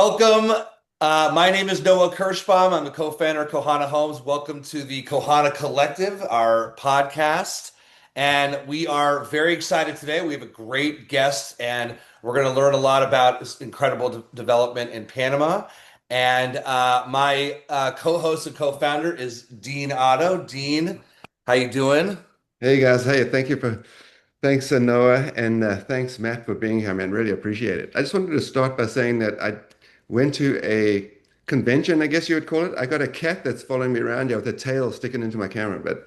Welcome. My name is Noah Kirschbaum. I'm the co-founder of Cohana Homes. Welcome to the Cohana Collective, our podcast. And we are very excited today. We have a great guest, and we're going to learn a lot about this incredible development in Panama. And my co-host and co-founder is Dean Otto. Dean, how you doing? Hey guys, hey, thanks Noah, and thanks Matt for being here, man. Really appreciate it. I just wanted to start by saying that I went to a convention, I guess you would call it. I got a cat that's following me around here with a tail sticking into my camera, but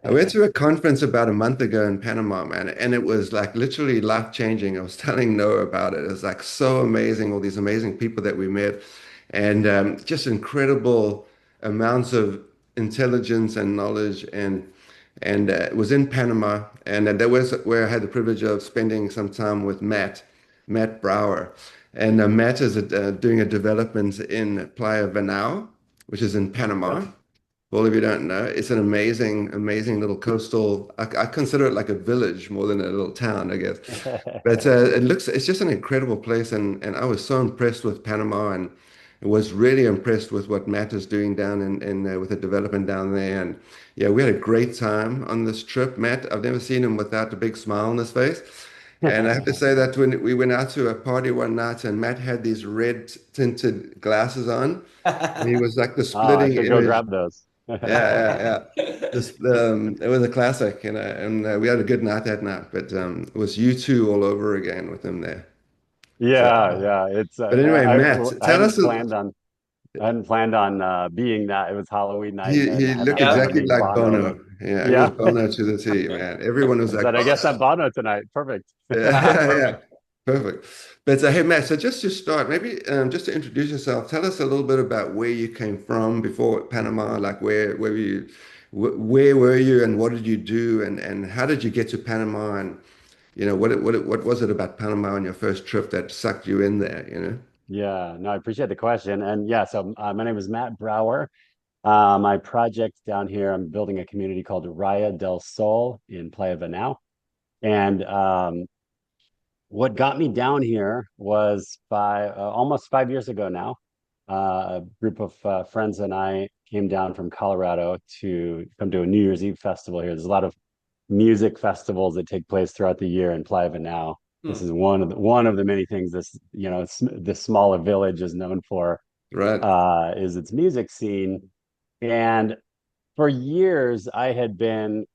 I went to a conference about a month ago in Panama, man, and it was like literally life-changing. I was telling Noah about it. It was like so amazing, all these amazing people that we met, and just incredible amounts of intelligence and knowledge and it was in Panama, and that was where I had the privilege of spending some time with Matt Brower. And Matt is doing a development in Playa Venao, which is in Panama. Yep. For all of you don't know, it's an amazing little coastal. I consider it like a village more than a little town, I guess. But it's just an incredible place, and I was so impressed with Panama, and was really impressed with what Matt is doing down in with the development down there. And yeah, we had a great time on this trip. Matt, I've never seen him without a big smile on his face. And I have to say that when we went out to a party one night, and Matt had these red tinted glasses on, and he was like the Oh, I splitting should go image. grab those. Yeah. It was a classic, and we had a good night that night. But it was you two all over again with him there. So, Yeah. It's but anyway, Matt, I tell hadn't us. planned on being that. It was Halloween night, and He I looked happened to Yeah. exactly be like Bono. Bono. Yeah, he was Yeah, Bono to the T, man. Everyone was I like, said, I guess I'm Bono. Bono tonight. Perfect. Yeah. Perfect. Perfect. But hey, Matt, so just to start, maybe just to introduce yourself, tell us a little bit about where you came from before Panama, like where were you and what did you do and how did you get to Panama and what was it about Panama on your first trip that sucked you in there, you know? Yeah, no, I appreciate the question. And yeah, so my name is Matt Brower. My project down here, I'm building a community called Raya del Sol in Playa Venao. And what got me down here was almost 5 years ago now. A group of friends and I came down from Colorado to come to a New Year's Eve festival here. There's a lot of music festivals that take place throughout the year in Playa now. This Hmm. is one of the many things this smaller village is known for, Right. is its music scene. And for years, I had had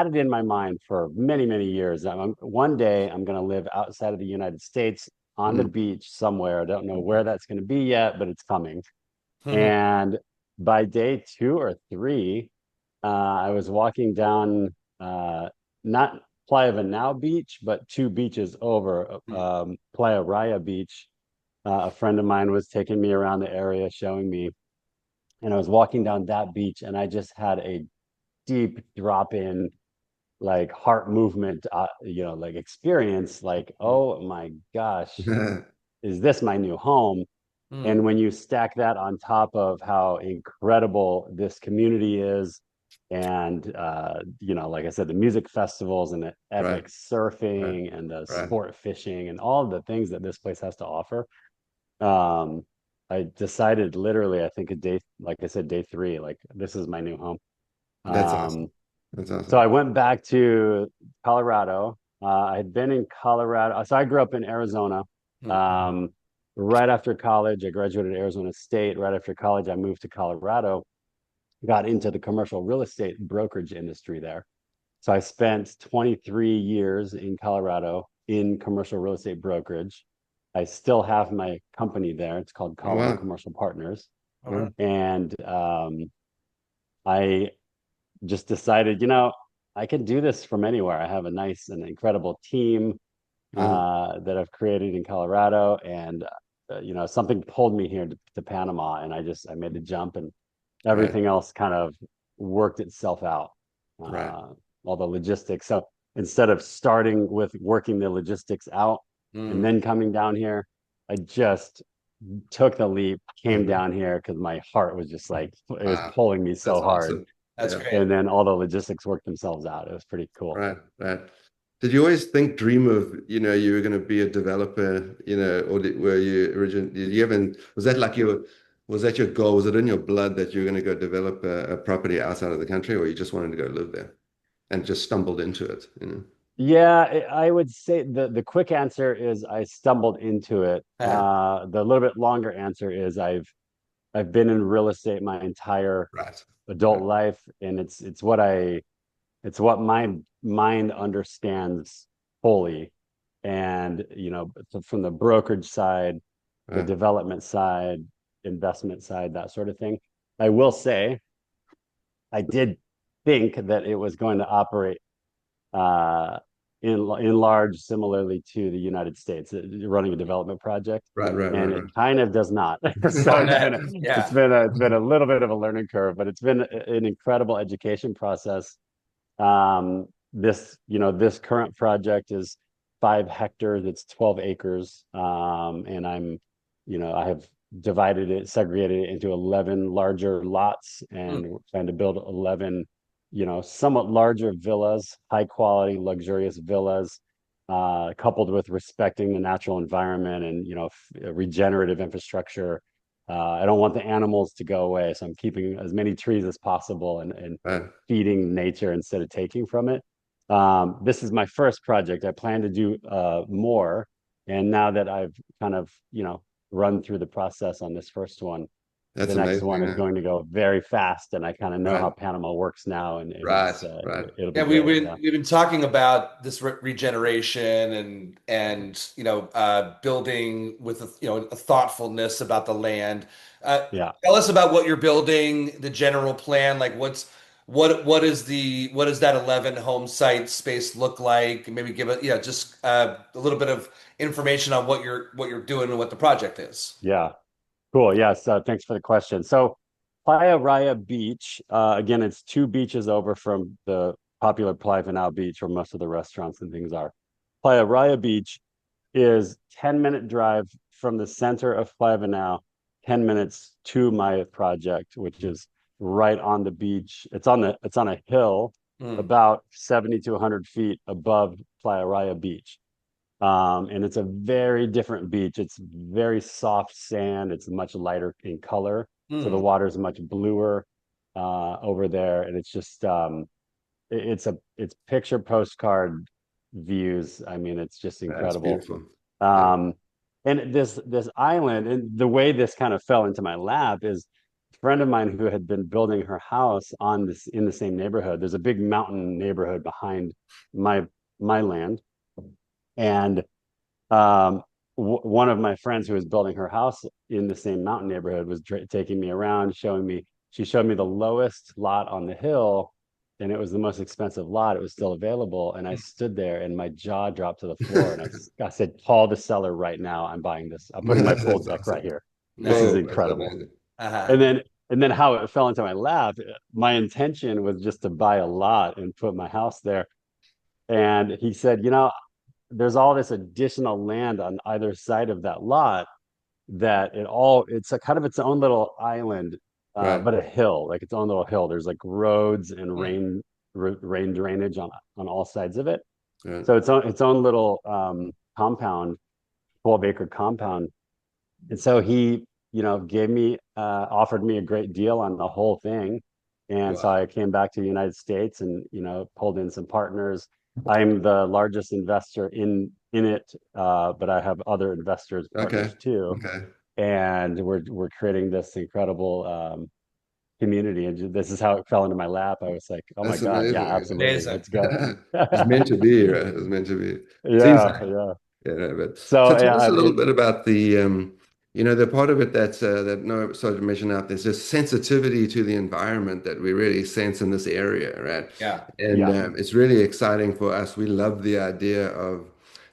it in my mind for many years. One day I'm going to live outside of the United States on the Mm. beach somewhere. I don't know where that's going to be yet, but it's coming. Hmm. And by day 2 or 3, I was walking down, not Playa Venao Beach, but two beaches over, Playa Raya Beach. A friend of mine was taking me around the area, showing me, and I was walking down that beach, and I just had a deep drop in, like, heart movement, like experience, like, oh my gosh, is this my new home? Hmm. And when you stack that on top of how incredible this community is, and like I said, the music festivals and the Right. epic Right. surfing and the Right. sport fishing and all of the things that this place has to offer, um, I decided literally, I think a day, like I said, day 3, like, this is my new home. That's awesome. Um, That's so awesome. I went back to Colorado. I had been in Colorado. So I grew up in Arizona. Hmm. Um, right after college, I graduated at Arizona State. Right after college, I moved to Colorado, got into the commercial real estate brokerage industry there. So I spent 23 years in Colorado in commercial real estate brokerage. I still have my company there. It's called Oh, Colorado wow. Commercial Partners. Okay. And I just decided, I can do this from anywhere. I have a nice and incredible team Yeah. that I've created in Colorado, and something pulled me here to Panama, and I made the jump, and Right. everything else kind of worked itself out. Right. Uh, all the logistics. So instead of starting with working the logistics out and Hmm. then coming down here, I just took the leap, came Mhm. down here because my heart was just like, it was Wow. pulling me That's so hard, awesome. That's Yeah. great. and then all the logistics worked themselves out. It was pretty cool. Right. Right. did you always think, dream of, you were going to be a developer, or were you originally, did you ever, was that your goal? Was it in your blood that you were going to go develop a property outside of the country, or you just wanted to go live there and just stumbled into it? Yeah, I would say the quick answer is I stumbled into it. Uh, The little bit longer answer is I've been in real estate my entire Right. adult Right. life, and it's what my mind understands fully. And from the brokerage side, the Right. development side, investment side, that sort of thing. I will say I did think that it was going to operate uh, in large, similarly to the United States, running a development project, Right. Right. and Right. it Right. kind of does not. So on that. Yeah. it's been a little bit of a learning curve, but it's been an incredible education process. This current project is 5 hectares. It's 12 acres, and I have divided it, segregated it into 11 larger lots, Hmm. and we're trying to build 11, somewhat larger villas, high quality, luxurious villas, coupled with respecting the natural environment and regenerative infrastructure. I don't want the animals to go away, so I'm keeping as many trees as possible and Right. feeding nature instead of taking from it. This is my first project. I plan to do more, and now that I've kind of run through the process on this first one, the That's next one amazing. is Huh? going to go very fast, and I kind of know how Right. Panama works now, and Right. Right. it'll be Yeah, great. Yeah, we've been talking about this regeneration and building with a thoughtfulness about the land. Uh, yeah. Tell us about what you're building, the general plan. Like what does that 11 home site space look like? Maybe give it just a little bit of information on what you're doing and what the project is. Yeah. Cool. Yes. Thanks for the question. So, Playa Raya Beach, again, it's 2 beaches over from the popular Playa Venao Beach, where most of the restaurants and things are. Playa Raya Beach is 10-minute drive from the center of Playa Venao, 10 minutes to my project, which is right on the beach. It's on a hill Mm, about 70 to 100 feet above Playa Raya Beach. And it's a very different beach. It's very soft sand. It's much lighter in color. So the mm. water is much bluer over there. And it's just it's picture postcard views. I mean, it's just That's incredible. beautiful. Yeah. Um, and this island, and the way this kind of fell into my lap is a friend of mine who had been building her house on this in the same neighborhood. There's a big mountain neighborhood behind my my land. And one of my friends who was building her house in the same mountain neighborhood was taking me around, showing me. She showed me the lowest lot on the hill, and it was the most expensive lot. It was still available, and I stood there, and my jaw dropped to the floor. And I said, "Call the seller right now. I'm buying this. I'm putting my pool That's deck right awesome. here. This is Nice. Whoa, that's incredible." amazing. Uh-huh. And then how it fell into my lap. My intention was just to buy a lot and put my house there. And he said, there's all this additional land on either side of that lot that it's a kind of its own little island, Right. but a hill, like its own little hill. There's like roads and Mm, rain drainage on all sides of it. Right. So its own little compound, 12-acre compound. And so he, gave me offered me a great deal on the whole thing. And so Wow. I came back to the United States and, pulled in some partners. I'm the largest investor in it, but I have other investors, Okay. partners too. Okay. And we're creating this incredible community. And this is how it fell into my lap. I was like, oh my That's God, yeah, amazing. absolutely. amazing. Let's go. It was meant to be, right? It was meant to be. Seems Yeah, like, yeah. yeah, no, but so So tell us yeah, a little bit about the part of it that Noah started to mention out. There's this sensitivity to the environment that we really sense in this area, right? Yeah. And yeah, it's really exciting for us. We love the idea of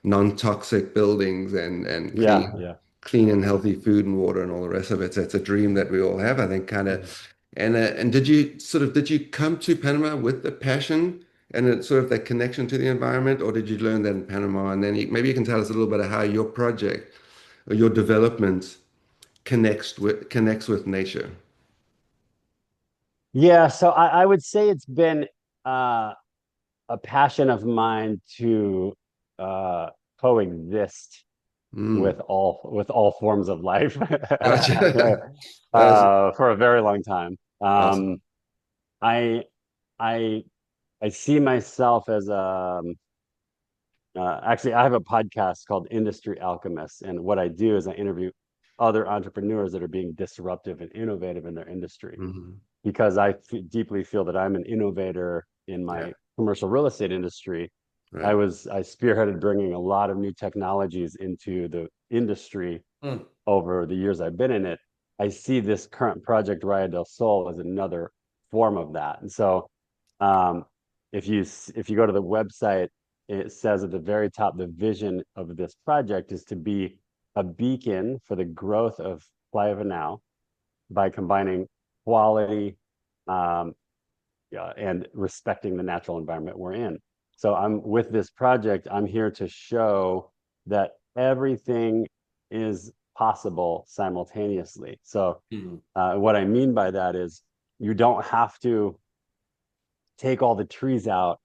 non-toxic buildings and yeah, clean, yeah. clean and healthy food and water and all the rest of it. So it's a dream that we all have, I think, kind of. And did you come to Panama with the passion and sort of that connection to the environment, or did you learn that in Panama? And then maybe you can tell us a little bit of how your project or your development connects with nature. Yeah, so I would say it's been uh a passion of mine to uh, coexist Mm. with all forms of life Gotcha. That's for a very long time. awesome. I I I see myself as actually, I have a podcast called Industry Alchemists, and what I do is I interview other entrepreneurs that are being disruptive and innovative in their industry Hmm. because deeply feel that I'm an innovator in Yeah. my commercial real estate industry. Right. I spearheaded bringing a lot of new technologies into the industry Mm. over the years I've been in it. I see this current project Raya del Sol as another form of that. And so, um, if you go to the website, it says at the very top, the vision of this project is to be a beacon for the growth of Playa Venao by combining quality, um, yeah, and respecting the natural environment we're in. So I'm with this project, I'm here to show that everything is possible simultaneously. So Mm. what I mean by that is you don't have to take all the trees out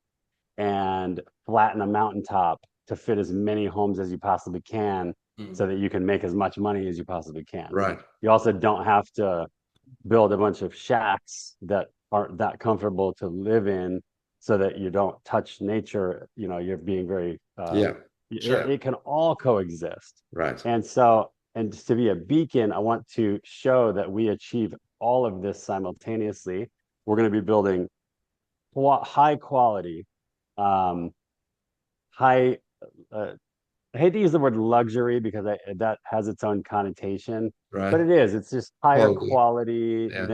and flatten a mountaintop to fit as many homes as you possibly can Mm. so that you can make as much money as you possibly can. Right. You also don't have to build a bunch of shacks that aren't that comfortable to live in so that you don't touch nature. You're being very Yeah. Sure. it can all coexist. Right. And just to be a beacon, I want to show that we achieve all of this simultaneously. We're going to be building high quality, um, high uh, I hate to use the word luxury because that has its own connotation, but Right. it is. It's just higher Quality. quality Yeah.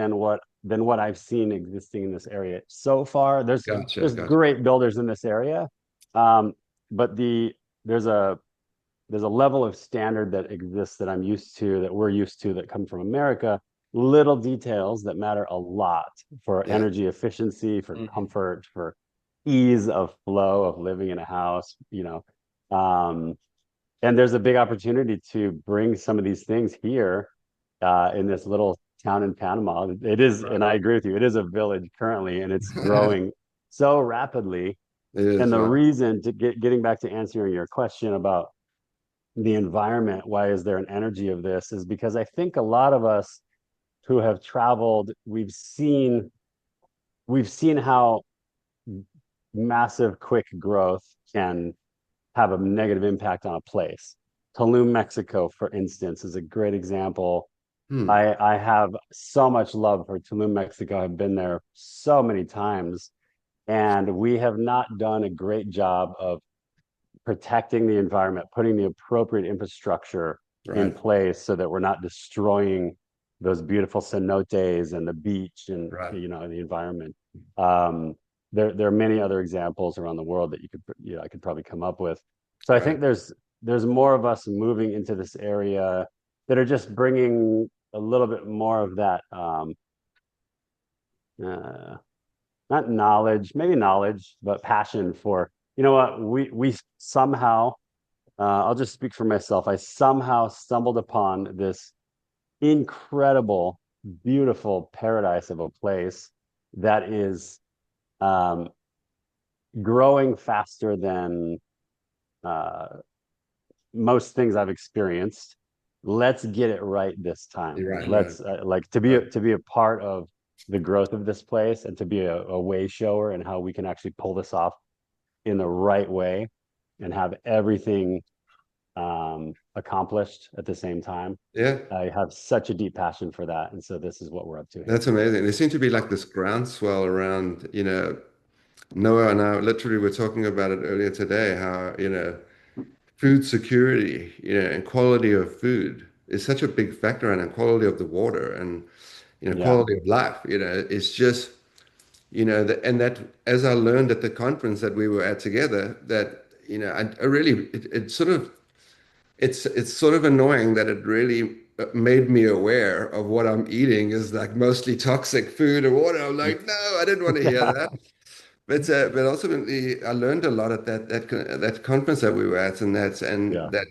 than what I've seen existing in this area so far. Gotcha. There's Gotcha. great builders in this area, um, but there's a there's a level of standard that exists that I'm used to, that we're used to, that come from America. Little details that matter a lot for Yeah. energy efficiency, for Hmm. comfort, for ease of flow of living in a house. Um, and there's a big opportunity to bring some of these things here in this little town in Panama. It is, and I agree with you, it is a village currently, and it's Right. growing so rapidly. It And is the right. reason to getting back to answering your question about the environment, why is there an energy of this, is because I think a lot of us who have traveled, we've seen how massive, quick growth can have a negative impact on a place. Tulum, Mexico, for instance, is a great example. Hmm. I have so much love for Tulum, Mexico. I've been there so many times, and we have not done a great job of protecting the environment, putting the appropriate infrastructure in Right. place so that we're not destroying those beautiful cenotes and the beach and Right. the environment. Um, there are many other examples around the world that I could probably come up with. So I Right. think there's more of us moving into this area that are just bringing a little bit more of that uh, not knowledge, maybe knowledge, but passion for, you know what, we somehow I'll just speak for myself. I somehow stumbled upon this incredible, beautiful paradise of a place that is um, growing faster than uh, most things I've experienced. Let's get it right this time. You're right. Right. Let's like Right. to be a part of the growth of this place and to be a way shower and how we can actually pull this off in the right way and have everything accomplished at the same time. Yeah. I have such a deep passion for that. And so this is what we're up to here. That's amazing. There seemed to be like this groundswell around, Noah and I literally were talking about it earlier today, how, food security, and quality of food is such a big factor and quality of the water and, Yeah. quality of life, it's just, and that as I learned at the conference that we were at together, that, I really, it sort of, it's sort of annoying that it really made me aware of what I'm eating is like mostly toxic food or water. I'm like, no, I didn't want to hear that. But ultimately, I learned a lot at that conference that we were at, and Yeah. that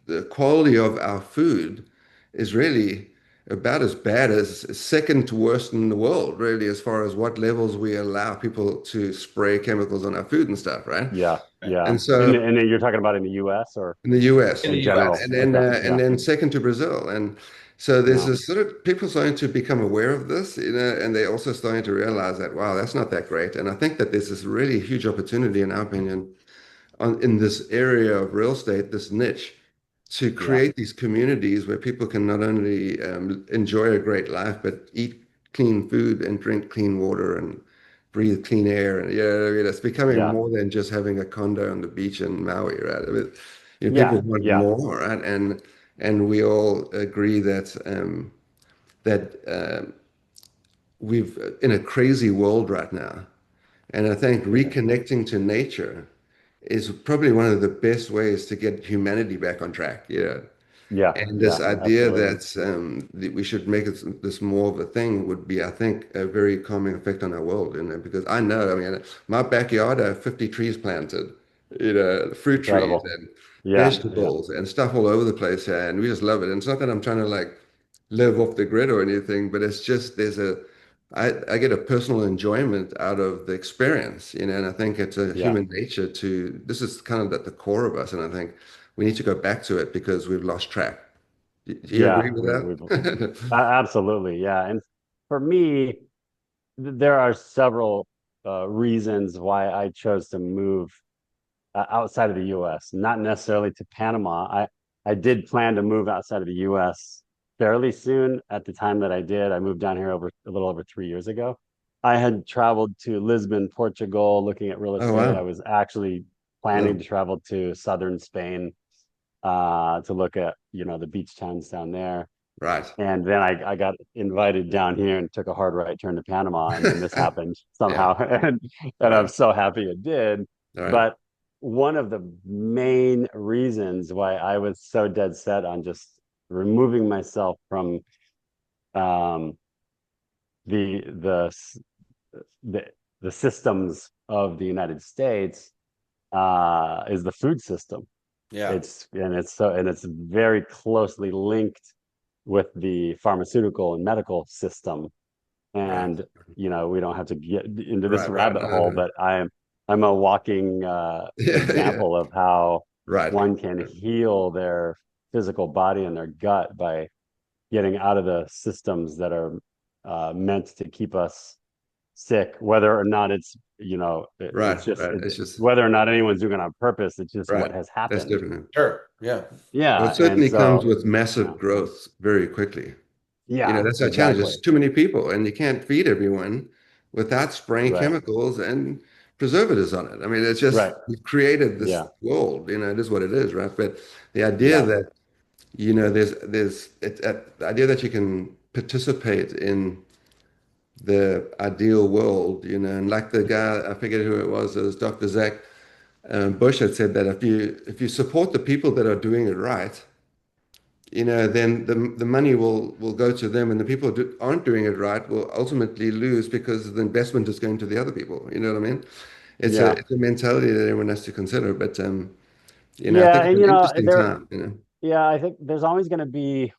the quality of our food is really. about as bad as second to worst in the world, really, as far as what levels we allow people to spray chemicals on our food and stuff, right? Yeah, yeah. And so And you're talking about in the US or in the US, In the in US. general? Okay, and yeah, then second to Brazil, and so there's yeah, this sort of people starting to become aware of this, and they're also starting to realize that wow, that's not that great. And I think that there's this really huge opportunity, in our opinion, in this area of real estate, this niche, to yeah, create these communities where people can not only enjoy a great life, but eat clean food and drink clean water and breathe clean air. And yeah, I mean, it's becoming yeah, more than just having a condo on the beach in Maui, right? I mean, yeah, people want yeah, more, right? And we all agree that that we've in a crazy world right now. And I think yeah, reconnecting to nature is probably one of the best ways to get humanity back on track. Yeah. yeah, And this yeah, idea absolutely. that we should make this more of a thing would be, I think, a very calming effect on our world. Because I know, I mean, my backyard, I have 50 trees planted, fruit trees Incredible. and Yeah, yeah, vegetables and stuff all over the place here, and we just love it. And it's not that I'm trying to like live off the grid or anything, but it's just I get a personal enjoyment out of the experience, and I think it's a yeah, human nature this is kind of at the core of us, and I think we need to go back to it because we've lost track. Do you yeah. agree with We've that? absolutely, yeah. And for me, there are several reasons why I chose to move outside of the U.S., not necessarily to Panama. I did plan to move outside of the U.S. fairly soon. At the time that I did, I moved down here over a little over 3 years ago. I had traveled to Lisbon, Portugal, looking at real Oh, estate. I wow. was actually planning Well, to travel to southern Spain to look at the beach towns down there. right. And then I got invited down here and took a hard right turn to Panama, and then this happened Yeah, somehow, and I'm right, so happy it did. right, But one of the main reasons why I was so dead set on just removing myself from um, the the the the systems of the United States is the food system. Yeah. It's very closely linked with the pharmaceutical and medical system. right, And we don't have to get into this right, right. rabbit No, no, hole, no. but I'm a walking Yeah, yeah. example of how Right, one can right, heal their physical body and their gut by getting out of the systems that are meant to keep us sick, whether or not it's right, just right. It's just whether or not anyone's doing it on purpose. It's just what right. has That's happened. different. Sure. Yeah. Well, Yeah, it and certainly comes so with yeah, massive growth very quickly. yeah, That's our challenge. exactly. There's too many people, and you can't feed everyone without spraying Right, chemicals and preservatives on it. I mean, it's just right. we've created this Yeah, world. It is what it is, right? But the idea yeah, that the idea that you can participate in the ideal world, and like the guy, I forget who it was Dr. Zach Bush had said that if you support the people that are doing it right, then the money will go to them, and the people who aren't doing it right will ultimately lose because the investment is going to the other people. You know what I mean? yeah, It's a mentality that everyone has to consider. But I yeah. think it's And an interesting time. yeah, I think there's always going to be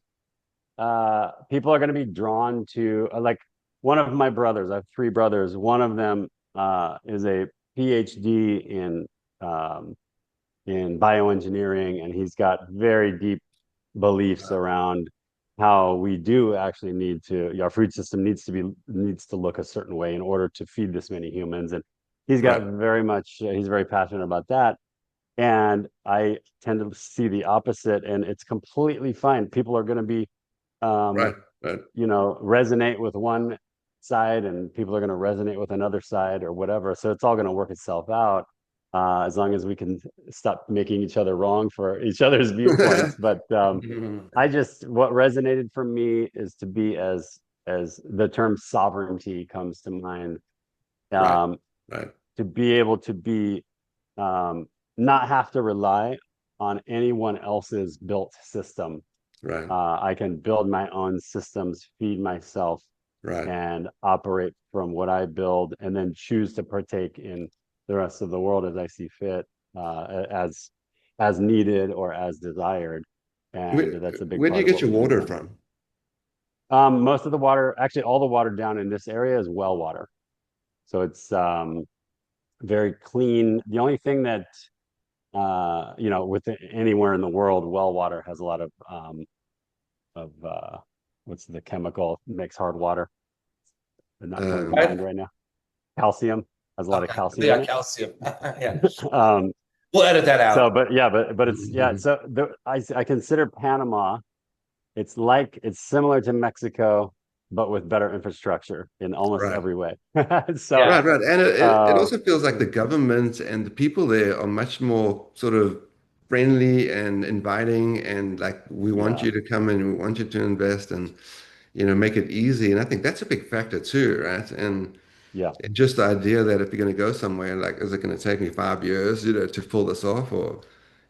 people are going to be drawn to like one of my brothers. I have three brothers. One of them is a PhD um, in bioengineering, and he's got very deep beliefs around how we do actually need to our food system needs to look a certain way in order to feed this many humans. And Right, he's very passionate about that, and I tend to see the opposite, and it's completely fine. People are going to be um right, right, resonate with one side, and people are going to resonate with another side or whatever. So it's all going to work itself out as long as we can stop making each other wrong for each other's viewpoints. But Mhm. what resonated for me is to be as the term sovereignty comes to mind, right, um, right, to be able to be um, not have to rely on anyone else's built system. right, I can build my own systems, feed myself, right. and operate from what I build, and then choose to partake in the rest of the world as I see fit, as needed or as desired. And Where, that's a big where do you part of get what your we do water now. from? Most of the water, actually, all the water down in this area is well water. So it's very clean. The only thing that with anywhere in the world, well water has a lot of what's the chemical that makes hard water? They're not coming to Um, mind Right? right now. Calcium has a lot of Okay. calcium Yeah, in it. calcium. Yeah. Um, We'll edit that so, out. but yeah, but it's yeah. mhm. So I consider Panama. It's similar to Mexico, but with better infrastructure in almost Right. every way. So, Yeah. Right, right. And it uh, also feels like the government and the people there are much more sort of friendly and inviting and like we want yeah, you to come in, we want you to invest and make it easy. And I think that's a big factor too, right? And yeah, just the idea that if you're going to go somewhere, like, is it going to take me 5 years, to pull this off or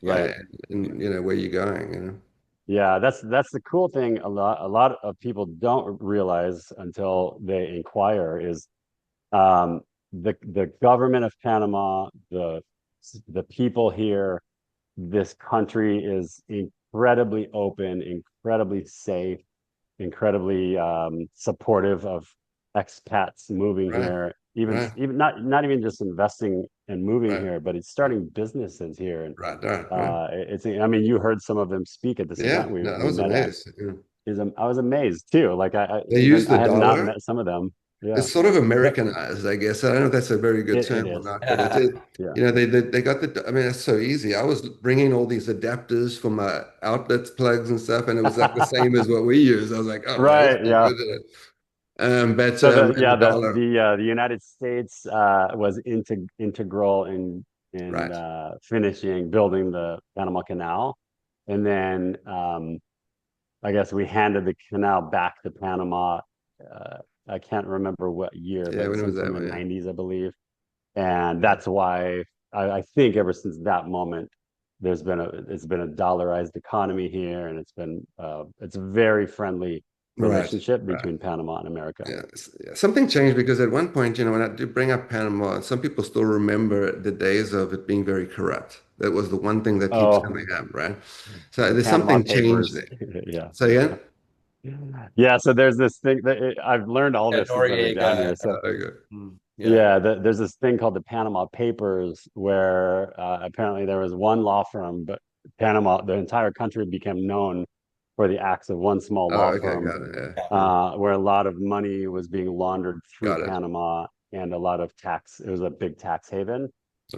right. and where you're going. Yeah, that's the cool thing. A lot of people don't realize until they inquire is the government of Panama, the people here, this country is incredibly open, incredibly safe, incredibly supportive of expats moving Right, here, even right, even not even just investing and moving right, here, but it's starting businesses here. And right, right, right. it's I mean, you heard some of them speak at this Yeah, event we no, I we was met at. amazed. Yeah. I was amazed too. Like They use even the I had not dollar. met some of them. Yeah, It's sort of yep, Americanized, I guess. I don't know if that's a very good it term or is. not, but Yeah, they got the, I mean, it's so easy. I was bringing all these adapters for my outlets, plugs and stuff, and it was like the same as what we use. I was like, oh, well, this right. is Yeah. good. But So and the dollar, the United States was integral in right? finishing building the Panama Canal, and then I guess we handed the canal back to Panama. Uh, I can't remember what year, Yeah, but when was sometime that in the one? Yeah, 90s, I believe. And yeah, that's why I think ever since that moment, it's been a dollarized economy here, and it's a very friendly right, relationship right. between Panama and America. Yeah, yeah. Something changed because at one point, when I do bring up Panama, some people still remember the days of it being very corrupt. That was the one thing that keeps Oh, coming up, right? So the there's Panama something changed Papers. there. Yeah. So yeah, Yeah. So there's this thing I've learned all Yeah, this since I've been down Noriega. here. So okay. Yeah. yeah, there's this thing called the Panama Papers where apparently there was one law firm, but the entire country became known for the acts of one small Oh, law okay, firm, got it. Yeah, Yeah. yeah. where a lot of money was being laundered through Got it. Panama and a lot of tax. It was a big tax haven.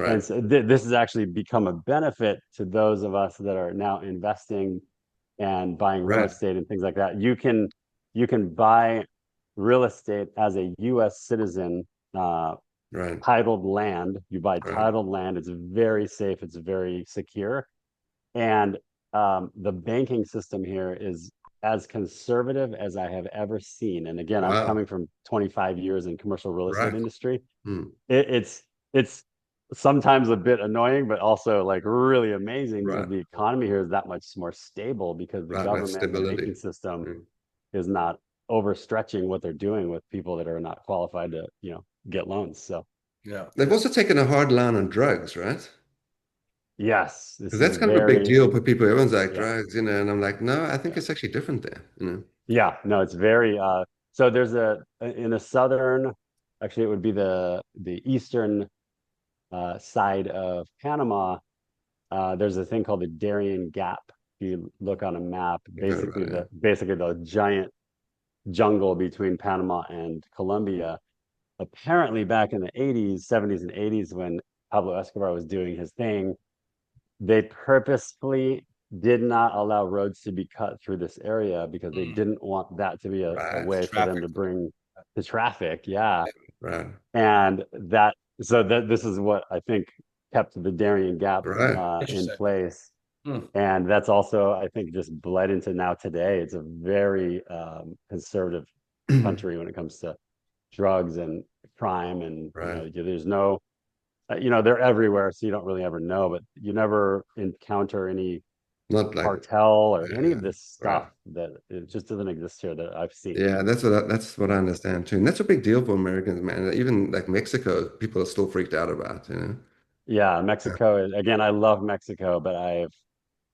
And Right, so this has actually become a benefit to those of us that are now investing and buying real right, estate and things like that. You can buy real estate as a U.S. citizen, uh, right, titled land. You buy right. titled land. It's very safe. It's very secure, and the banking system here is as conservative as I have ever seen. And again, I'm Wow. coming from 25 years in commercial real estate Right. industry. Hmm. It's sometimes a bit annoying, but also like really amazing because Right, the economy here is that much more stable because the right, right. government and the Stability. banking system Hmm. is not overstretching what they're doing with people that are not qualified to, get loans. So Yeah. They've also taken a hard line on drugs, right? yes, Because this is that's kind of a big very, deal for people. Everyone's like yeah, drugs, and I'm like, no, I think yeah, it's actually different there. yeah. No, it's very. So there's in the southern, actually, it would be the eastern side of Panama. There's a thing called the Darien Gap. If you look on a map, I've heard about it. basically the giant jungle between Panama and Colombia. Apparently, back in the 80s, 70s, and 80s, when Pablo Escobar was doing his thing, they purposefully did not allow roads to be cut through this area because they Mm. didn't want that to be a Right, way for them Traffic. to bring the traffic. Yeah. right, And this is what I think kept the Darien Gap right. in Interesting. place. Hmm. And that's also, I think, just bled into now today. It's a very conservative country when it comes to drugs and crime. And, Right. there's no, they're everywhere. So you don't really ever know, but you never encounter any Not like, cartel or any yeah, of this right. stuff that it just doesn't exist here that I've seen. Yeah, that's what I Yeah. understand too. And that's a big deal for Americans, man. Even like Mexico, people are still freaked out about. Yeah, Yeah. Mexico again, I love Mexico, but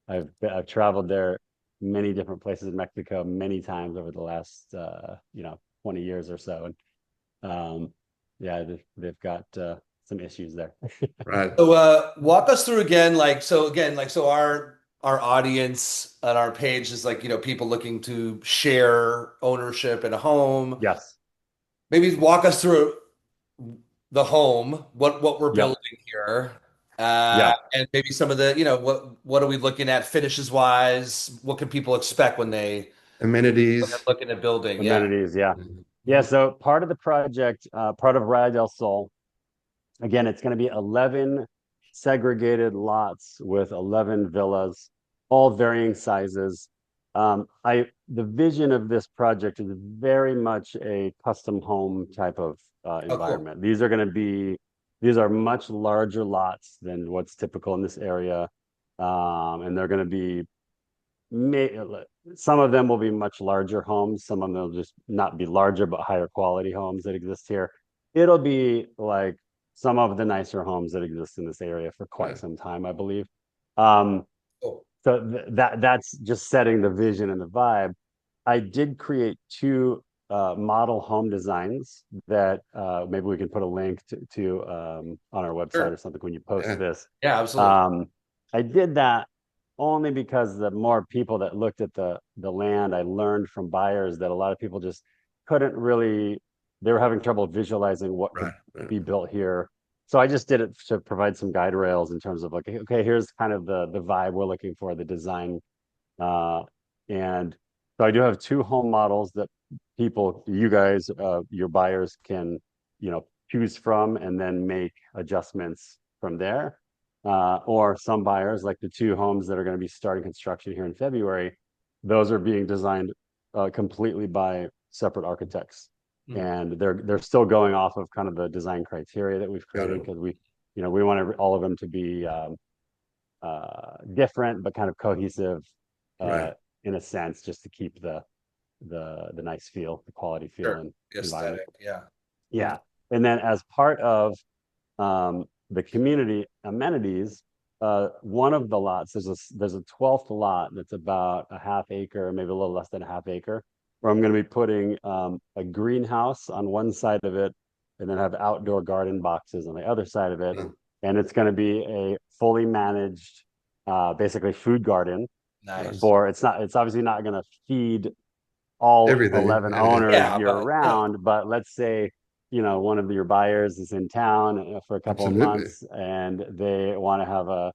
I've traveled there many different places in Mexico many times over the last 20 years or so. And yeah, they've got some issues there. Right. So walk us through again, so our audience on our page is like, people looking to share ownership in a home. Yes. Maybe walk us through the home, what we're Yep. building here. Yeah. And maybe some of the, what are we looking at finishes wise? What can people expect when they're Amenities. looking at building? Yeah. Amenities. Yeah. Yeah. Mhm. So part of the project, part of Raya del Sol, again, it's going to be 11 segregated lots with 11 villas, all varying sizes. The vision of this project is very much a custom home type of Oh, cool. environment. These are much larger lots than what's typical in this area. And they're going to be some of them will be much larger homes. Some of them will just not be larger, but higher quality homes that exist here. It'll be like some of the nicer homes that exist in this area for quite Right. some time, I believe. Um, Cool. so that's just setting the vision and the vibe. I did create two model home designs that maybe we can put a link to on our website or Sure. something when you post Yeah. this. Yeah, absolutely. Um, I did that only because the more people that looked at the land, I learned from buyers that a lot of people just couldn't really, they were having trouble visualizing what Right. could Right. be built here. So I just did it to provide some guide rails in terms of like, okay, here's kind of the vibe we're looking for, the design. And so I do have two home models that you guys, your buyers can, choose from and then make adjustments from there. Or some buyers, like the two homes that are going to be starting construction here in February, those are being designed completely by separate architects, Hmm. and they're still going off of kind of the design criteria that we've Got created it. because we want all of them to be different but kind of cohesive uh, Right. in a sense, just to keep the nice feel, the quality feel Sure. and The environment. aesthetic. Yeah. Yeah, and then as part of the community amenities, one of the lots there's a 12th lot that's about a half acre, maybe a little less than a half acre, where I'm going to be putting a greenhouse on one side of it, and then have outdoor garden boxes on the other side of it, Uh, and it's going to be a fully managed, basically food garden. right. Nice. For it's obviously not going to feed all Everything. 11 Yeah. Yeah. owners Yeah, year but no. round, but let's say, one of your buyers is in town for a couple of Absolutely. months and they want to have a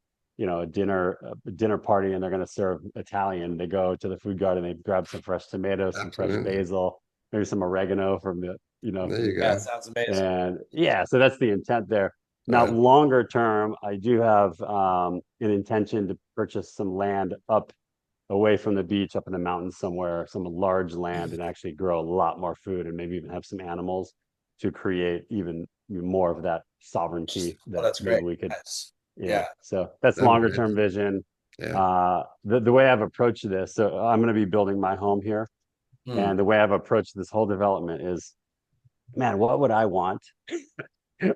dinner party, and they're going to serve Italian. They go to the food garden, they grab some fresh tomatoes, some fresh Absolutely. basil, maybe some oregano from There from you the Yeah, it go. sounds amazing. and yeah, so that's the intent there. Now, Right. longer term, I do have an intention to purchase some land up away from the beach, up in the mountains somewhere, some large land, and actually grow a lot more food and maybe even have some animals to create even more of that sovereignty Oh, that that's maybe great. we could. Nice. Yeah. Yeah. So that's That'd be longer great. term vision. Yeah. The way I've approached this, so I'm going to be building my home here. Hmm. And the way I've approached this whole development is, man, what would I want?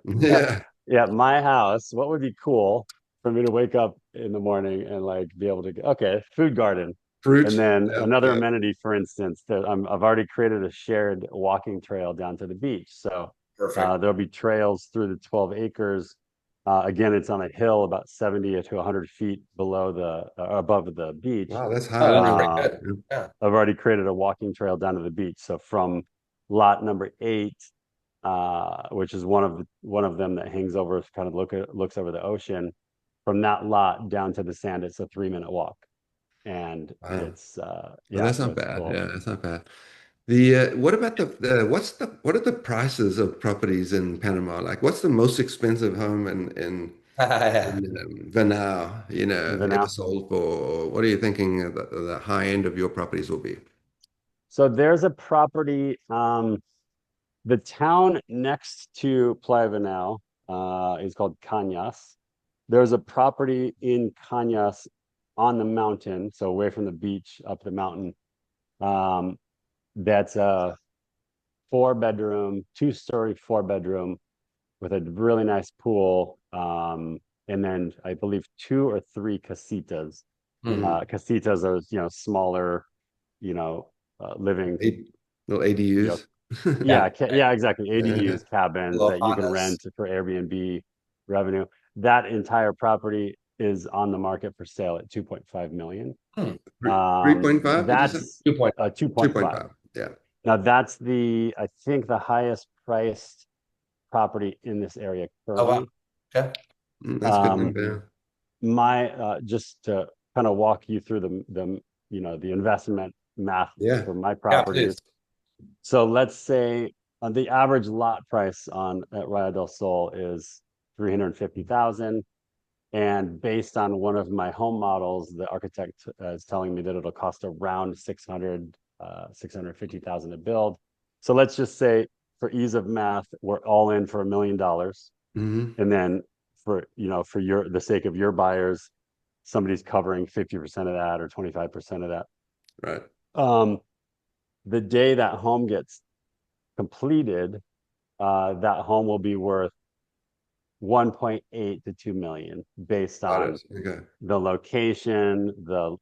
Yeah. Yeah, my house, what would be cool for me to wake up in the morning and like be able to go, okay, food garden. And Fruit. then Yeah. another Yeah. amenity, for instance, that I've already created a shared walking trail down to the beach. So Perfect. there'll be trails through the 12 acres. Again, it's on a hill about 70 to 100 feet above the beach. Wow, that's high Oh, up. that's pretty Uh, good. Yeah. I've already created a walking trail down to the beach. So from lot number 8, which is one of them that hangs over, kind of looks over the ocean. From that lot down to the sand, it's a 3-minute walk, and Wow. it's Well, yeah, that's so not it's bad. cool. Yeah, that's not bad. The what about what are the prices of properties in Panama? Like, what's the most expensive home Yeah. in Venao, ever Venao. sold for? What are you thinking the high end of your properties will be? So there's a property, the town next to Playa Venao is called Cañas. There's a property in Cañas on the mountain, so away from the beach, up the mountain. Um, that's a 4-bedroom, 2-story 4-bedroom with a really nice pool. And then I believe 2 or 3 casitas. Hmm. Casitas are, smaller, living, Eight, little you know, ADUs. Yeah. yeah, exactly. Yeah. ADUs, cabins Little that you can Hondas. rent for Airbnb revenue. That entire property is on the market for sale at 2.5 million. Hmm. 3.5, did you say? That's 2.5. 2.5. 2.5. Yeah. Now that's I think the highest priced property in this area Oh, wow. currently. Okay. That's a good Um, number. my just to kind of walk you through the investment math Yeah. for my Yeah, please. properties. So let's say the average lot price on at Raya del Sol is 350,000. And based on one of my home models, the architect is telling me that it'll cost around 650,000 to build. So let's just say, for ease of math, we're all in for $1 million. Hmm. And then for the sake of your buyers, somebody's covering 50% of that or 25% of that. Right. Um, the day that home gets completed, that home will be worth 1.8 to 2 million based Got on it. Okay. the location, the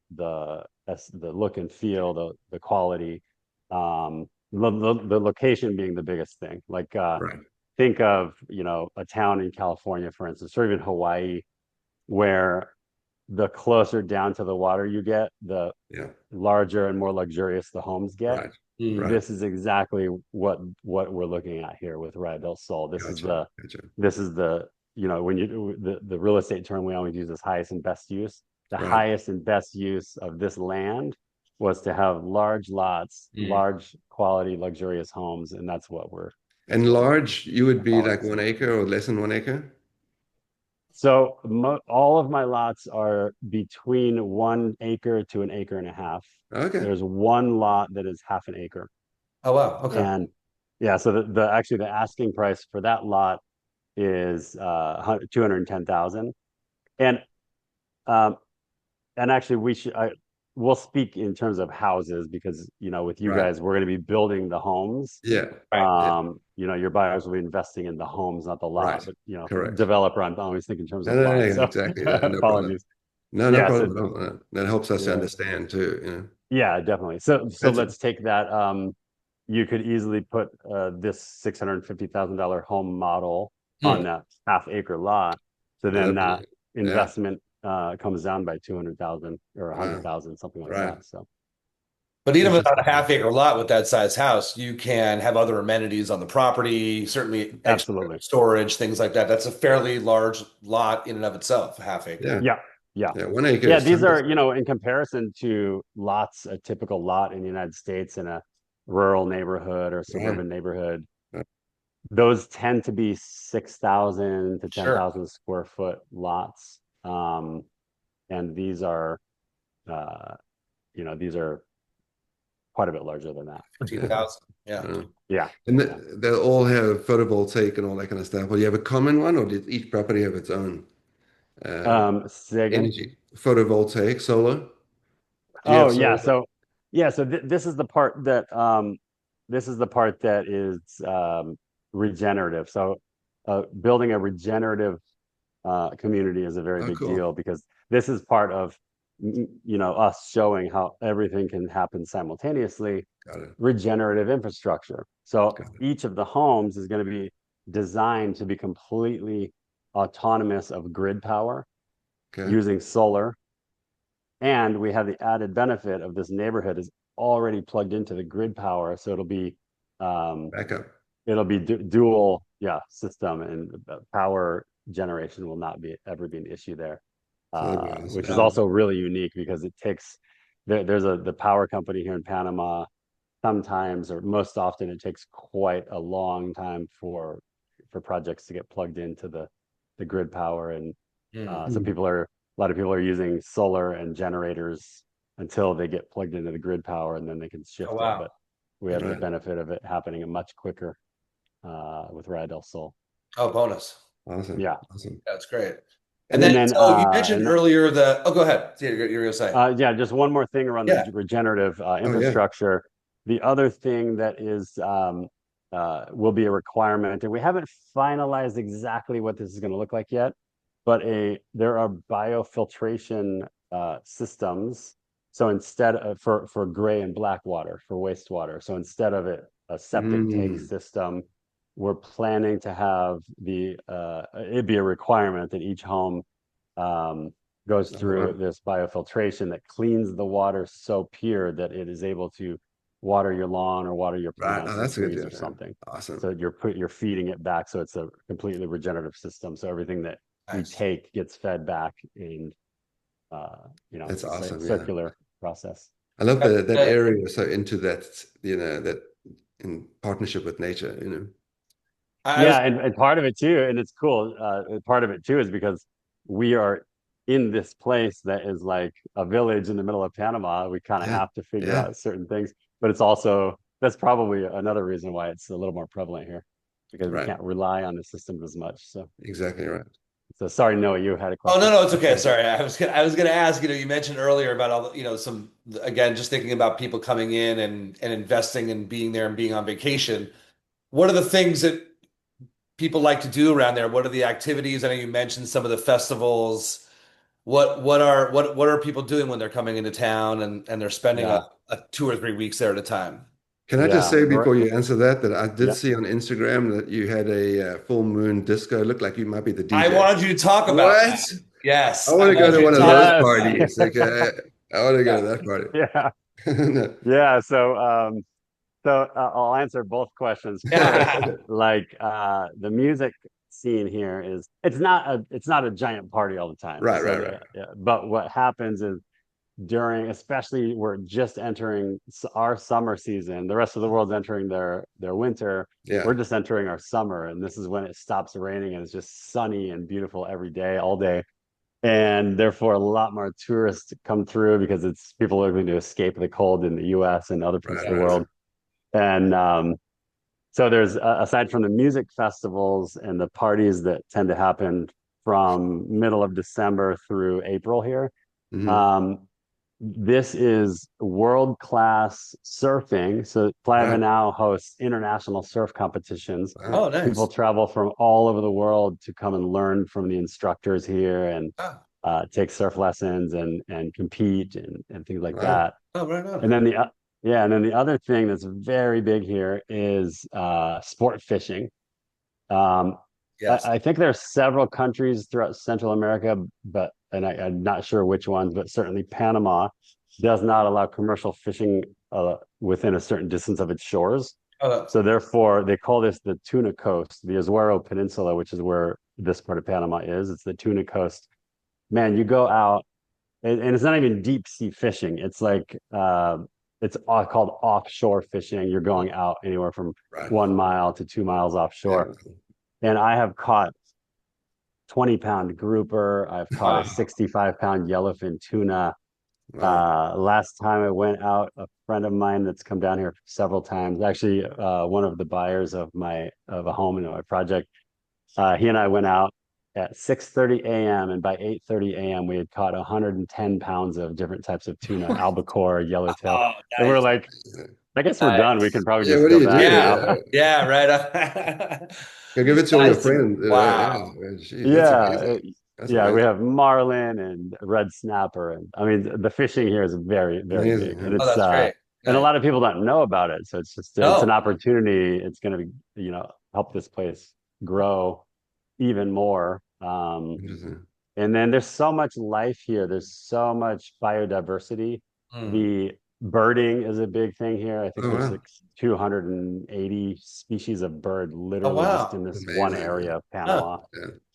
look and feel, the quality, the location being the biggest thing. Like Right. think of a town in California, for instance, or even Hawaii, where the closer down to the water you get, the Yeah. larger and more luxurious the homes get. Right. Hmm. Right. This is exactly what we're looking at here with Raya del Sol. Gotcha. Gotcha. This is the when the real estate term we always use is highest and best use. The Right. highest and best use of this land was to have large lots, Hmm. large quality, luxurious homes, and that's And what we're large, you would be following like suit. 1 acre or less than 1 acre? So all of my lots are between 1 acre to an acre and a half. Okay. There's one lot that is half an acre. Oh, wow. Okay. And yeah, so the asking price for that lot is 210,000. And um and actually we'll speak in terms of houses because with you Right. guys we're going to be building the homes. Yeah. Right. Yeah. Your buyers will be investing in the homes, not the lot, Right. but Correct. developer, I'm always thinking in terms No, of no, no, lots. no, So exactly. No problem. apologies. No, no Yeah, so problem at all. That helps us to yeah. understand too. Yeah, definitely. So Gotcha. let's take that. You could easily put this $650,000 home model on Hmm. that half-acre lot. So Yeah, then that'd that be, yeah. investment comes down by 200,000 or a hundred Wow. thousand, something like Right. that. So But even without a Interesting. half acre lot with that size house, you can have other amenities on the property, certainly extra absolutely. storage, things like that. That's a fairly large lot in and of itself, a half acre. Yeah. Yeah. Yeah. Yeah. 1 acre Yeah. is These tons. are, in comparison to lots, a typical lot in the United States in a rural neighborhood or Right. suburban neighborhood, Right. those tend to be 6,000 to Sure. 10,000 square foot lots. And uh, these are quite a bit larger than that. 15,000. Yeah. Uh, Yeah. and Yeah. they'll all have photovoltaic and all that kind of stuff. Well, you have a common one, or did each property have its own Say again. energy? Photovoltaic, solar? Do you Oh have yeah. solar? So this is the part that is regenerative. So building a regenerative community is a very Oh, big cool. deal because this is part of us showing how everything can happen simultaneously. Got it. Regenerative infrastructure. So Got it. each of the homes is going to be designed to be completely autonomous of grid power Okay. using solar. And we have the added benefit of this neighborhood is already plugged into the grid power, so um, Backup. it'll be dual, yeah, system, and power generation will not be ever be an issue there, So that'd be which is awesome. Yeah. also really unique because it takes there's the power company here in Panama. Sometimes or most often it takes quite a long time for projects to get plugged into the grid power, and Hmm. so Hmm. a lot of people are using solar and generators until they get plugged into the grid power and then they can Oh, shift it. wow. But we have the Right. benefit of it happening much quicker with Raya del Sol. Oh, bonus. Awesome. Yeah. Awesome. That's great. And And then, then so you mentioned earlier oh, go ahead. You're going to say. yeah, just one more thing around the Yeah. regenerative Oh, yeah. infrastructure. The other thing that is will be a requirement, and we haven't finalized exactly what this is going to look like yet, but there are biofiltration systems. So instead of for gray and black water for wastewater, so instead of it a septic tank Mm. system, we're planning to have it'd be a requirement that each home um, goes Oh, through wow. this biofiltration that cleans the water so pure that it is able to water your lawn or water your Right. Oh, plants or that's a good trees or deal. Yeah. something. Awesome. So you're feeding it back, so it's a completely regenerative system. So everything that we Nice. take gets fed back, and That's it's a awesome. Yeah. circular process. I love Uh, that uh, area. So into that, that in partnership with nature. I was Yeah, and part of it too, and it's cool. Part of it too is because we are in this place that is like a village in the middle of Panama. We kind of Yeah. have to figure Yeah. out certain things, but it's also that's probably another reason why it's a little more prevalent here because we Right. can't rely on the systems as much. Exactly right. So sorry, Noah, you had a Oh no, question. no, it's okay. Sorry, I was gonna ask. You mentioned earlier about all some again, just thinking about people coming in and investing and being there and being on vacation. What are the things that people like to do around there? What are the activities? I know you mentioned some of the festivals. What are people doing when they're coming into town and they're spending Yeah, a 2 or 3 weeks there at a time? Can I just yeah, say before you answer that I did yeah. see on Instagram that you had a full moon disco. Looked like you might be the I DJ. wanted you to talk about What? that. I Yes, I want to go wanted to you to one of talk those about Yes, that. parties. Okay. I want to go Yeah. to that party. yeah, No. yeah. So I'll answer both questions first. Like the music scene here is it's not a giant party all the time. Right, So right, right. but what happens is during especially we're just entering our summer season. The rest of the world's entering their winter. Yeah. We're just entering our summer, and this is when it stops raining and it's just sunny and beautiful every day, all day. And therefore, a lot more tourists come through because it's people are looking to escape the cold in the U.S. and other parts Right, of the right, right. world. And so there's aside from the music festivals and the parties that tend to happen from middle of December through April here, Hmm. um, this is world class surfing. So Playa Right. Venao hosts international surf competitions. Wow. Oh, People nice. travel from all over the world to come and learn from the instructors here and Oh, take surf lessons and compete and things like Wow. that. oh, right on. And then and then the other thing that's very big here is sport fishing. Um, Yes. I think there are several countries throughout Central America, but I'm not sure which ones, but certainly Panama does not allow commercial fishing within a certain distance of its shores. Oh, So therefore, they call this the tuna coast, the Azuero Peninsula, which is where this part of Panama is. It's the tuna coast. Man, you go out and it's not even deep sea fishing. It's like it's called offshore fishing. You're going out anywhere from Right. 1 mile to 2 miles Yeah. offshore. And I have caught 20-pound grouper. I've caught a wow. 65-pound yellowfin tuna. Wow. Last time I went out, a friend of mine that's come down here several times, actually one of the buyers of a home in my project, he and I went out at 6:30 a.m. and by 8:30 a.m. we had caught 110 pounds of different types of tuna, albacore, yellowtail. Oh, And we're nice. like, I guess we're done. We Nice. can probably Yeah. just What do go you back do? Yeah. Yeah. Yeah, right on. Go give it to all your Nice. friends. Yeah. Wow. Man, geez, that's Yeah, amazing. That's yeah, we amazing. have marlin and red snapper, and I mean the fishing here is very, very Amazing. big, and Huh? Oh, that's great. and a Nice. lot of people don't know about it. So it's an No. opportunity. It's going to be help this place grow even more. Interesting. And then there's so much life here. There's so much biodiversity. Mm. The birding is a big thing here. I think Oh, there's wow. like 280 species of bird Oh, literally just in wow. this one Amazing. area of Huh. Panama.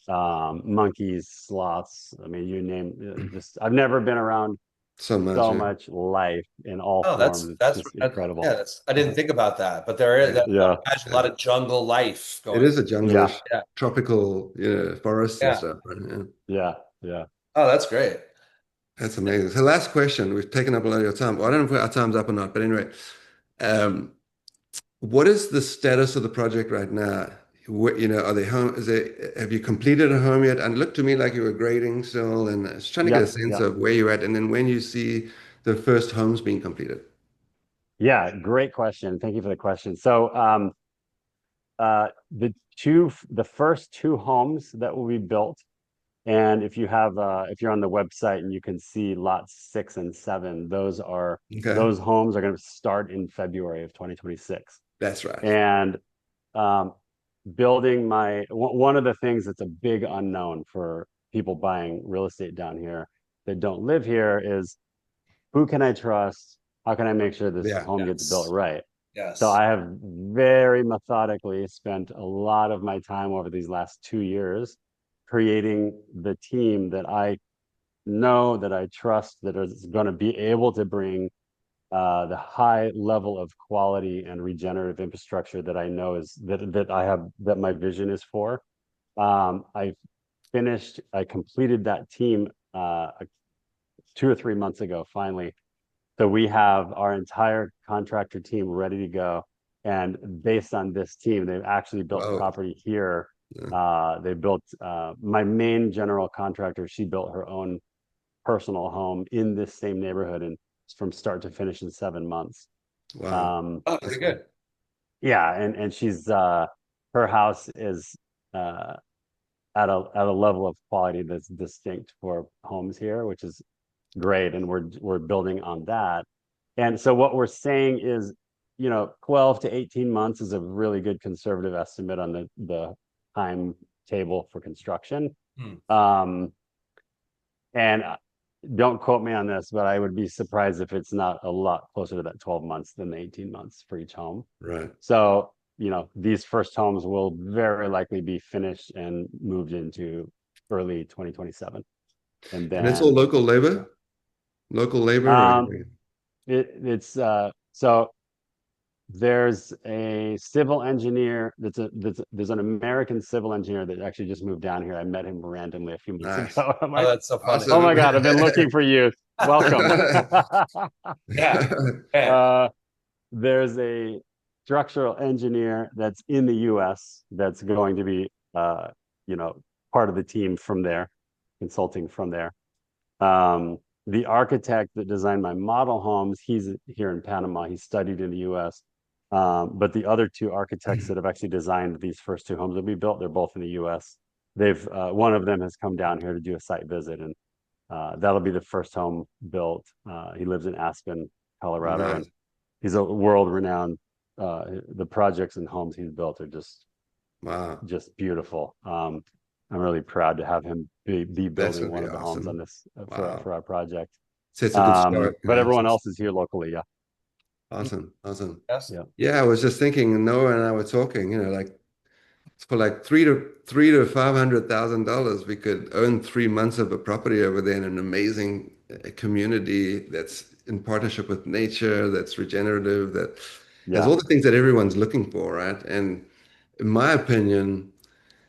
Yeah. Monkeys, sloths. I mean, you name just. I've never been around So much. so Yeah. much life in all Oh, forms. It's just yeah, incredible. I didn't think about that, but there is Yeah. that I Yeah, imagine a Yeah. lot of jungle life It going. is a yeah, junglish, Yeah. tropical, forests and Yeah. stuff. Right? Yeah. yeah, yeah, Oh, that's great. That's amazing. So, last question. We've taken up a lot of your time. Well, I don't know if our time's up or not, but anyway, um, what is the status of the project right now? Are they home? Have you completed a home yet? And it looked to me like you were grading still, and I was trying to get yeah, a sense yeah. of where you're at, and then when you see the first homes being completed. Yeah, great question. Thank you for the question. So, the first two homes that will be built And if you're on the website and you can see lots 6 and 7, Okay. those homes are going to start in February of 2026. That's right. And um, one of the things that's a big unknown for people buying real estate down here that don't live here is, who can I trust? How can I make sure this Yeah. home gets built Yes. right? So Yes. I have very methodically spent a lot of my time over these last 2 years creating the team that I know, that I trust, that is going to be able to bring the high level of quality and regenerative infrastructure that I know is that I have, that my vision is for. I I completed that team 2 or 3 months ago, finally. So we have our entire contractor team ready to go. And based on this team, they've actually built Whoa. property here. Yeah. They built my main general contractor. She built her own personal home in this same neighborhood, and from start to finish in 7 months. Wow. Um, Oh, That's very cool. good. yeah, and she's her house is uh, at a level of quality that's distinct for homes here, which is great, and we're building on that. And so what we're saying is, 12 to 18 months is a really good conservative estimate on the timetable for construction. Hmm. Um, and don't quote me on this, but I would be surprised if it's not a lot closer to that 12 months than the 18 months for each home. Right. So, these first homes will very likely be finished and moved into early 2027. And And it's all then local labor? Local labor or um, it's so there's a civil engineer there's an American civil engineer that actually just moved down here. I met him randomly a few months nice. ago. I'm Oh, like, that's so funny. oh my Awesome. God, I've been looking for you. Welcome. Yeah. Man. uh, there's a structural engineer that's in the US that's going to be you know, part of the team from there, consulting from there. The architect that designed my model homes, he's here in Panama. He studied in the US. But the other two architects that have actually designed these first two homes that we built, they're both in the US. One of them has come down here to do a site visit, and that'll be the first home built. He lives in Aspen, Colorado, and Nice. he's a world renowned. The projects and homes he's built are Wow. just beautiful. I'm really proud to have him be That's building gonna one be of the homes on awesome. this Wow. for our project. Sets a good start. But everyone else is here locally. Yeah. Awesome. Awesome. Yes. Yeah. Yeah, I was just thinking, Noah and I were talking, like for like three to $500,000, we could own 3 months of a property over there in an amazing community that's in partnership with nature, that's regenerative, that has Yeah. all the things that everyone's looking for, right? And in my opinion,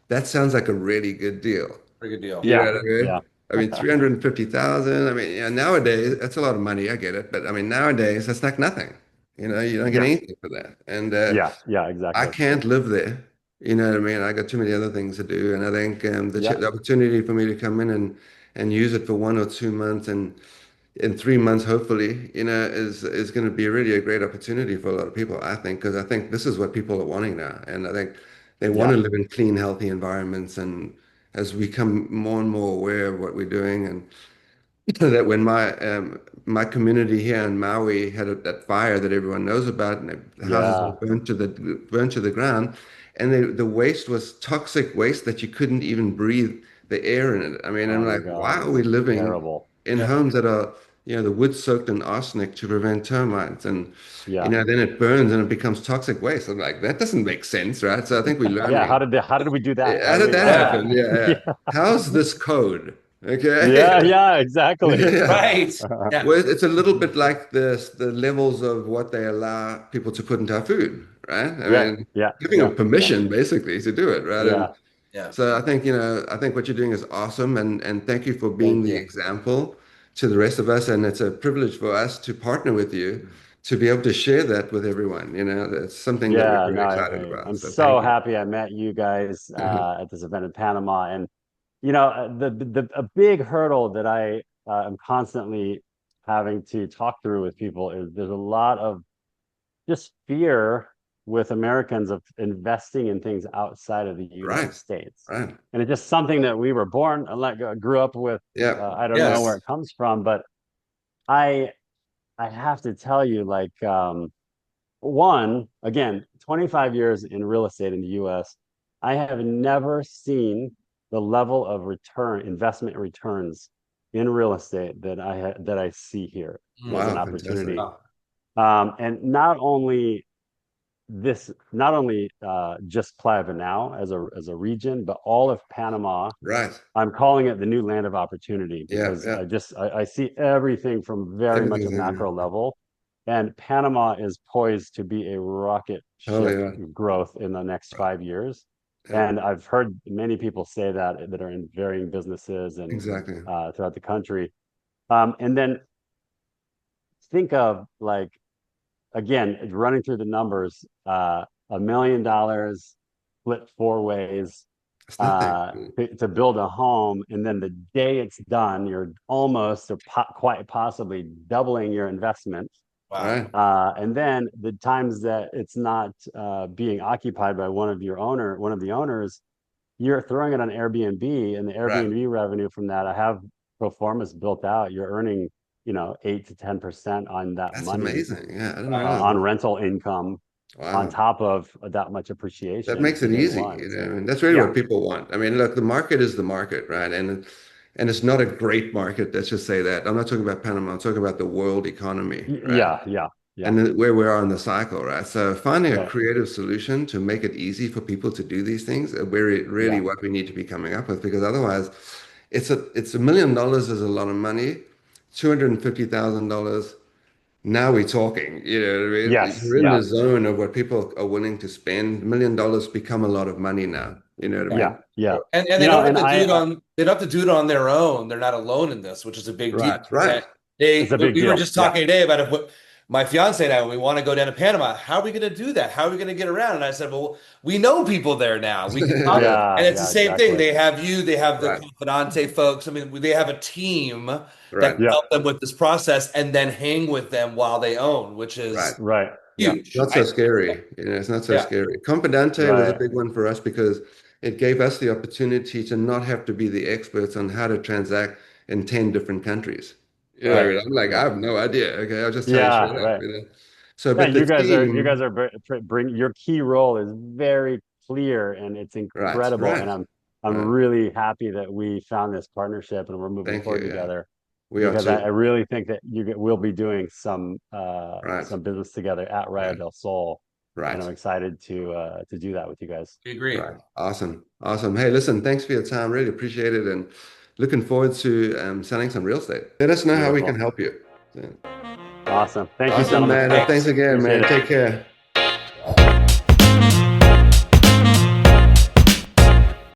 that sounds like a really good deal. Pretty good deal. You know Yeah. what I mean? Yeah. I mean, 350,000. I mean, nowadays that's a lot of money. I get it, but I mean, nowadays that's like nothing. You don't get Yeah. anything for that. And Yeah. Yeah. I Exactly. can't live there. You know what I mean? I got too many other things to do, and I think Yeah. the opportunity for me to come in and use it for 1 or 2 months and in 3 months, hopefully, is going to be really a great opportunity for a lot of people. I think because I think this is what people are wanting now, and I think they want Yeah. to live in clean, healthy environments. And as we become more and more aware of what we're doing, and that when my community here in Maui had that fire that everyone knows about, and the houses all Yeah. burnt to the ground, and the waste was toxic waste that you couldn't even breathe the air in it. I mean, I'm Oh my like, God. why It are was we living terrible. in Yeah. homes that are, the wood soaked in arsenic to prevent termites, and Yeah. then it burns and it becomes toxic waste. I'm like, that doesn't make sense, right? So I think we're Yeah. learning. How did we do that? How How did did we that allow Yeah. happen? that? Yeah, yeah. Yeah. How's this code? Okay. Yeah. Yeah. Exactly. Yeah. Right. Yeah. Well, it's a little bit like the levels of what they allow people to put into our food, right? I Yeah. mean, Yeah. giving Yeah. them Yeah. permission basically to do it, right? And Yeah. Yeah. so I think what you're doing is awesome, and thank you for being Thank the you. example to the rest of us. And it's a privilege for us to partner with you to be able to share that with everyone. That's something that we're Yeah, very no, excited about. I'm So so thank you. happy I met you guys at this event in Panama. And the a big hurdle that I am constantly having to talk through with people is there's a lot of just fear with Americans of investing in things outside of the United Right. States. Right. And it's just something that we were born and like grew up with. Yeah. I don't know where Yes. it comes from, but I I have to tell you, like, one, again, 25 years in real estate in the US, I have never seen the level of investment returns in real estate that I see here as an Wow. Fantastic. opportunity. Wow. And not only just Playa Venao as a region, but all of Panama. Right. I'm calling it the new land of opportunity Yeah. because Yeah. I see everything from very much a Everything's in macro there. level. And Panama is poised to be a rocket Totally ship right. growth in the next Right. 5 years. Yeah. And I've heard many people say that are in varying businesses and Exactly. throughout the country. And then think of like again, running through the numbers, $1 million split 4 ways It's nothing. to build a home, and then the day it's done, you're almost or quite possibly doubling your investment. Wow. Right. And then the times that it's not being occupied by one of the owners, you're throwing it on Airbnb, and the Right. Airbnb revenue from that, I have pro formas built out. You're earning, 8 to 10% on that That's money amazing. Yeah. I didn't Wow. realize on that. rental income on Wow. top of that much That appreciation makes for it day easy. one. I So mean, that's really yeah, what people want. I mean, look, the market is the market, right? And it's not a great market. Let's just say that. I'm not talking about Panama. I'm talking about the world economy, right? yeah, yeah, yeah. And where we are in the cycle, right? So finding a Right. creative solution to make it easy for people to do these things are really Yeah. what we need to be coming up with, because otherwise it's $1 million is a lot of money. $250,000. Now we're talking, you know what I mean? Yes. You're in Yeah. the zone of what people are willing to spend. $1 million become a lot of money now. You know what I Yeah. Yeah. mean? Yeah. So, And they don't have And to do it on they don't have to do it on their own. They're not alone in this, which is a big deal. right, And right. it's a big we were deal. just Yeah. talking today about if what my fiance and I, we want to go down to Panama. How are we going to do that? How are we going to get around? And I said, well, we know people there now. We can talk. And Yeah. it's the Yeah. same thing. Exactly. They have you, they have the Right, Confidante folks. I mean, they have a team that right, can Yeah. help them with this process and then hang with them while they own, which right. is Right. Yeah. huge. Not so scary. It's not so Yeah, scary. Compidante was a Right. big one for us because it gave us the opportunity to not have to be the experts on how to transact in 10 different countries. You know what I right. mean? I'm like, I Yeah. have no idea. Okay, I'll just tell you straight Yeah. up, Right. So, Yeah. but the You guys team, are bring your key role is very clear and it's right, incredible. And right, I'm right. really happy that we found this partnership and we're moving Thank you. forward Yeah, together we are because I too. really think that we'll be doing Right, some business together at Raya right, del Sol, and right. I'm excited to do that with you guys. We agree. Right. Awesome. Awesome. Hey, listen, thanks for your time. Really appreciate it. And looking forward to selling some real estate. Let us know how we can Beautiful, help you. Yeah. awesome. Thank you, Awesome, gentlemen. man. Thanks Thanks. again, Appreciate man. it. Take care.